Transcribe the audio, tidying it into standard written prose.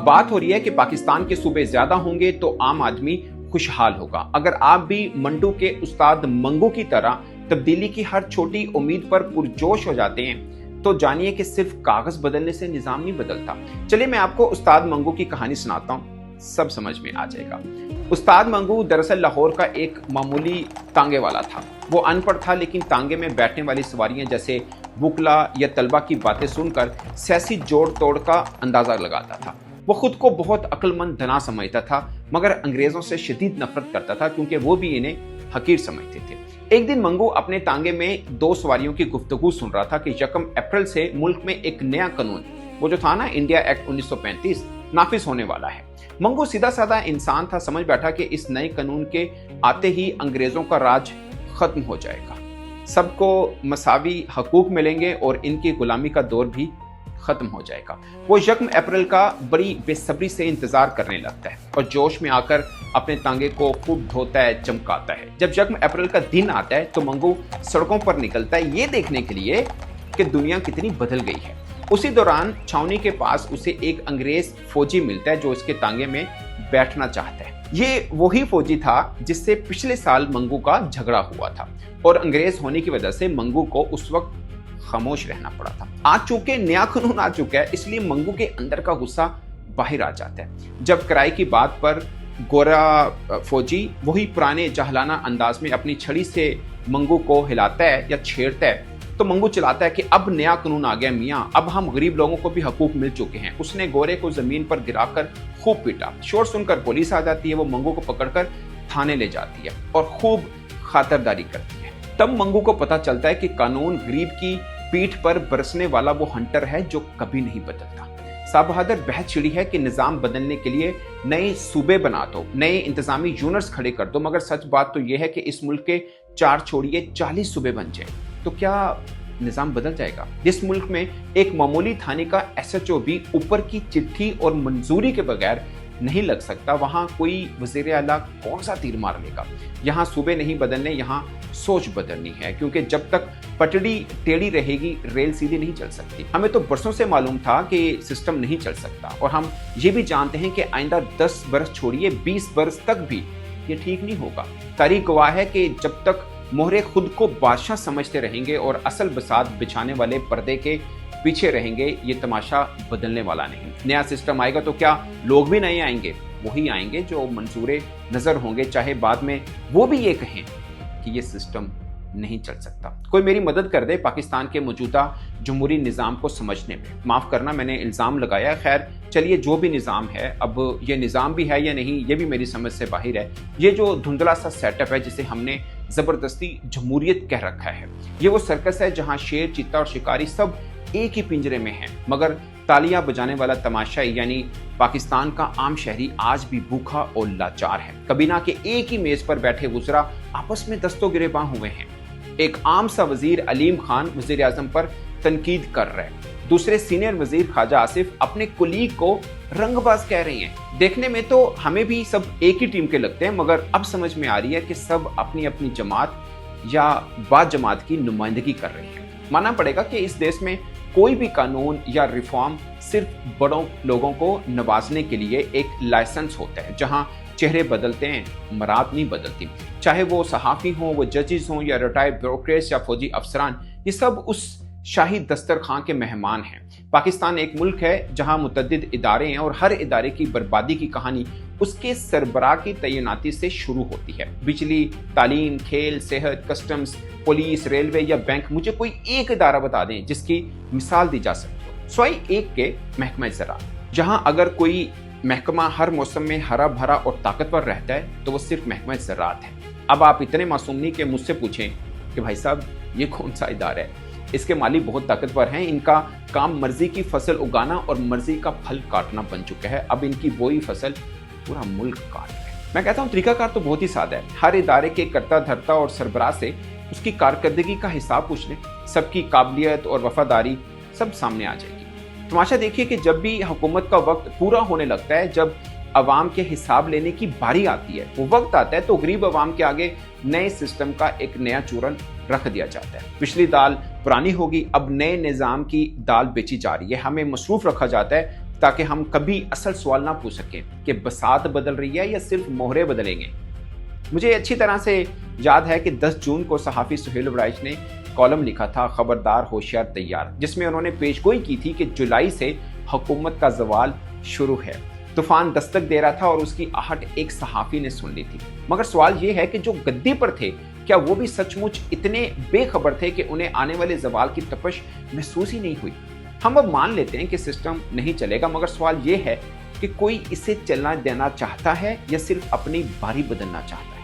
बात हो रही है कि पाकिस्तान के सूबे ज्यादा होंगे तो आम आदमी खुशहाल होगा। अगर आप भी मंटू के उस्ताद मंगू की तरह तब्दीली की हर छोटी उम्मीद पर पुरजोश हो जाते हैं तो जानिए कि सिर्फ कागज बदलने से निजाम नहीं बदलता। चलिए मैं आपको उस्ताद मंगू की कहानी सुनाता हूँ, सब समझ में आ जाएगा। उस्ताद मंगू दरअसल लाहौर का एक मामूली तांगे वाला था। वो अनपढ़ था लेकिन तांगे में बैठने वाली सवारियां जैसे बुकला या तलबा की बातें सुनकर सियासी जोड़ तोड़ का अंदाजा लगाता था। वो खुद को बहुत अक्लमंद धना समझता था मगर अंग्रेजों से शदीद नफरत करता था क्योंकि वो भी इन्हें हकीर समझते थे। एक दिन मंगू अपने तांगे में दो सवारियों की गुफ्तगू सुन रहा था कि 1 अप्रैल से मुल्क में एक नया कानून, वो जो था ना इंडिया एक्ट 1935, नाफिज होने वाला है। मंगू सीधा साधा इंसान था, समझ बैठा कि इस नए कानून के आते ही अंग्रेजों का राज खत्म हो जाएगा, सबको मसावी हकूक मिलेंगे और इनकी गुलामी का दौर भी खत्म हो जाएगा। वो 1 अप्रैल का बड़ी बेसब्री से इंतजार करने लगता है और जोश में आकर अपने तांगे को खूब धोता है, चमकाता है। जब 1 अप्रैल का दिन आता है तो मंगू सड़कों पर निकलता है ये देखने के लिए कि दुनिया कितनी बदल गई है। उसी दौरान छावनी के पास उसे एक अंग्रेज फौजी मिलता है जो इसके तांगे में बैठना चाहता है। ये वही फौजी था जिससे पिछले साल मंगू का झगड़ा हुआ था और अंग्रेज होने की वजह से मंगू को उस वक्त खामोश रहना पड़ा था। आज चूंकि नया कानून आ चुका है इसलिए मंगू के अंदर का गुस्सा बाहर आ जाता है। जब किराए की बात पर गोरा फौजी वही पुराने जहलाना अंदाज में अपनी छड़ी से मंगू को हिलाता है या छेड़ता है तो मंगू चिल्लाता है कि अब नया कानून आ गया मियाँ, अब हम गरीब लोगों को भी हकूक मिल चुके हैं। उसने गोरे को जमीन पर गिराकर खूब पीटा। शोर सुनकर पुलिस आ जाती है। वो मंगू को पकड़कर थाने ले जाती है और खूब खातरदारी करती है। तब मंगू को पता चलता है कि कानून गरीब की पीठ पर बरसने वाला वो हंटर है जो कभी नहीं बदलता। साहब बहादुर बहस छिड़ी है कि निजाम बदलने के लिए नए सूबे बना दो, नए इंतजामी यूनिट्स खड़े कर दो, मगर सच बात तो यह है कि इस मुल्क के 4 छोड़िए 40 सूबे बन जाए तो क्या निजाम बदल जाएगा? जिस मुल्क में एक मामूली थाने का SHO भी ऊपर की चिट्ठी और मंजूरी के बगैर नहीं लग सकता, वहां कोई वजीर आला कौन सा तीर मार लेगा? यहाँ सूबे नहीं बदलने, यहाँ सोच बदलनी है, क्योंकि जब तक पटड़ी टेढ़ी रहेगी रेल सीधी नहीं चल सकती। हमें तो बरसों से मालूम था कि सिस्टम नहीं चल सकता और हम ये भी जानते हैं कि आइंदा 10 बरस छोड़िए 20 बरस तक भी ये ठीक नहीं होगा। तारीख गवाह है कि जब तक मोहरे खुद को बादशाह समझते रहेंगे और असल बसात बिछाने वाले पर्दे के पीछे रहेंगे, ये तमाशा बदलने वाला नहीं। नया सिस्टम आएगा तो क्या लोग भी नहीं आएंगे? वही आएंगे जो मंजूरे नजर होंगे, चाहे बाद में वो भी ये कहें कि ये सिस्टम नहीं चल सकता। कोई मेरी मदद कर दे पाकिस्तान के मौजूदा जमहूरी निज़ाम को समझने में। माफ़ करना मैंने इल्ज़ाम लगाया, खैर चलिए जो भी निज़ाम है, अब ये निज़ाम भी है या नहीं ये भी मेरी समझ से बाहर है। ये जो धुंधला सा सेटअप है जिसे हमने ज़बरदस्ती जमहूरियत कह रखा है, ये वो सर्कस है जहाँ शेर, चीता और शिकारी सब एक ही पिंजरे में हैं, मगर तालियां बजाने वाला तमाशाई यानी पाकिस्तान का आम शहरी आज भी भूखा और लाचार है। कबीना के एक ही मेज पर बैठे वज़रा आपस में दस्तों गिरेबां हुए हैं। एक आम सा वजीर अलीम खान वजीर आजम पर तनकीद कर रहे हैं, दूसरे सीनियर वजीर ख्वाजा आसिफ अपने कुलीग को रंगबाज कह रही हैं। देखने में तो हमें भी सब एक ही टीम के लगते हैं, मगर अब समझ में आ रही है कि सब अपनी अपनी जमात या बाद जमात की नुमाइंदगी कर रही है। मानना पड़ेगा कि इस देश में कोई भी कानून या रिफॉर्म सिर्फ बड़ों लोगों को नवाजने के लिए एक लाइसेंस होता है, जहां चेहरे बदलते हैं मराद नहीं बदलती। चाहे वो सहाफ़ी हों, वो जजेस हों या रिटायर्ड ब्यूरोक्रेट्स या फौजी अफसरान, ये सब उस शाही दस्तरखां के मेहमान हैं। पाकिस्तान एक मुल्क है जहां मुतअद्दिद इदारे हैं और हर इदारे की बर्बादी की कहानी उसके सरबराह की तैनाती से शुरू होती है। बिजली, तालीम, खेल, सेहत, कस्टम्स, पुलिस, रेलवे या बैंक, मुझे कोई एक इदारा बता दें जिसकी मिसाल दी जा सकती हो। स्वाई एक के महकमा ज़राअत, जहां अगर कोई महकमा हर मौसम में हरा भरा और ताकतवर रहता है तो वो सिर्फ महकमा ज़राअत है। अब आप इतने मासूम नहीं कि मुझसे पूछें कि भाई साहब ये कौन सा इदारा है? इसके माली बहुत ताकतवर हैं, इनका काम मर्जी की फसल उगाना और मर्जी का फल काटना बन चुका है। अब इनकी वही फसल पूरा मुल्क काट रहा है। मैं कहता हूँ तरीकाकार तो बहुत ही सादा है। हर इदारे के कर्ता धर्ता और सरबराह से उसकी कारकर्दगी का हिसाब पूछ लें, सबकी काबिलियत और वफादारी सब सामने आ जाएगी। तमाशा देखिए कि जब भी हुकूमत का वक्त पूरा होने लगता है, जब अवाम के हिसाब लेने की बारी आती है, वो वक्त आता है तो गरीब अवाम के आगे नए सिस्टम का एक नया चूरन रख दिया जाता है। पिछली दाल पुरानी होगी, अब नए निज़ाम की दाल बेची जा रही है। हमें मसरूफ रखा जाता है ताकि हम कभी असल सवाल ना पूछ सकें कि बसात बदल रही है या सिर्फ मोहरे बदलेंगे। मुझे अच्छी तरह से याद है कि 10 जून को सहाफ़ी सुहेल वराइच ने कॉलम लिखा था, खबरदार होशियार तैयार, जिसमें उन्होंने पेशगोई की थी कि जुलाई से हुकूमत का जवाल शुरू है। तूफान दस्तक दे रहा था और उसकी आहट एक सहाफ़ी ने सुन ली थी। मगर सवाल ये है कि जो गद्दी पर थे, क्या वो भी सचमुच इतने बेखबर थे कि उन्हें आने वाले जवाल की तपश महसूस ही नहीं हुई? हम अब मान लेते हैं कि सिस्टम नहीं चलेगा, मगर सवाल ये है कि कोई इसे चलना देना चाहता है या सिर्फ अपनी बारी बदलना चाहता है।